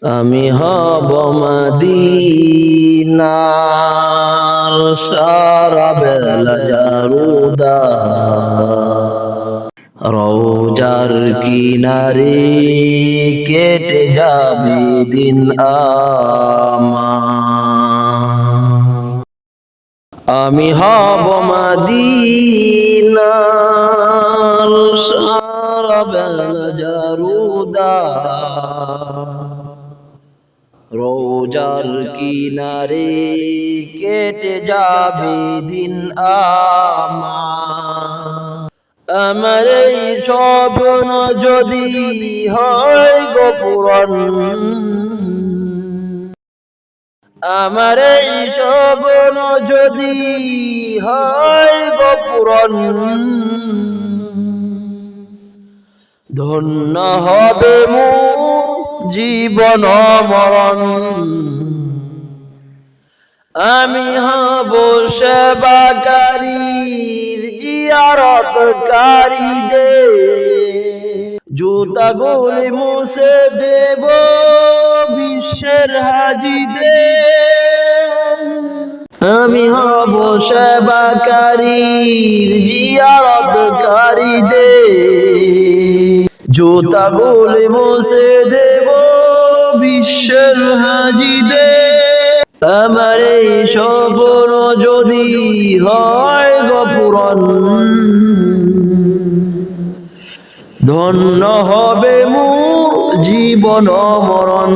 আমি হব মদিনার সারা বেলা জারুদা, রওজার কিনারে কেটে যাবে দিন আমার। আমি হব মদিনার সারা বেলা জারুদা, রওজার কিনারে কেটে যাবে দিন আমার এই স্বপ্ন যদি হয় গো পূরণ, আমার এই স্বপ্ন যদি হয় গো পূরণ, ধন্য হবে মোর জীবন মরণ। আমি হব সেবাকারীর জিয়ারতকারীদের জুতা গলি মুছে দেব বিশ্বের হাজীদের। আমি হব সেবাকারীর জিয়ারতকারীদের জুতা গলি মুছে দেব বিশ্বের হাজীদের। আমার এই স্বপ্ন যদি হয় গো পূরণ, ধন্য হবে মোর জীবন মরণ।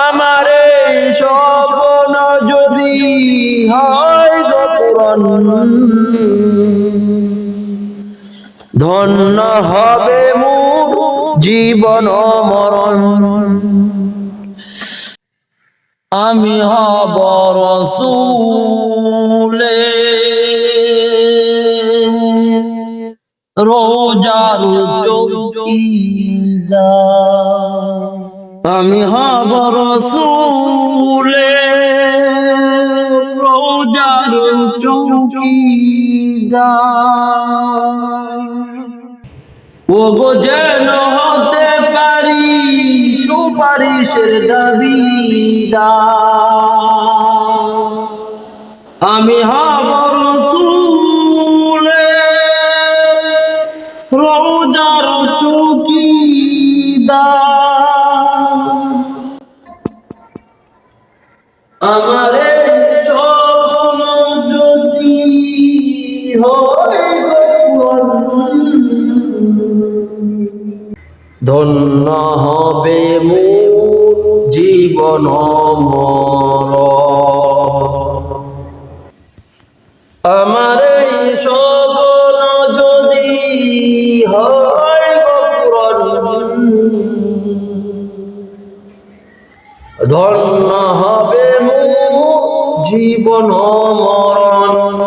আমার এই স্বপ্ন যদি হয় গো পূরণ, ধন্য হবে মোর জীবন মরণ। আমি হব রাসূলের রওজার চৌকিদার। আমি হব রাসূলের রওজার চৌকিদার। ওগো যেন হতে পারি সুপারিশের দাবিদার। আমি হব রাসূলের রওজার চৌকিদার। আমার এই স্বপ্ন যদি হয় ধন্য হবে মোর জীবন মরণ। আমার এই স্বপ্ন যদি হয় গো পূরণ, ধন্য হবে মোর জীবন মরণ।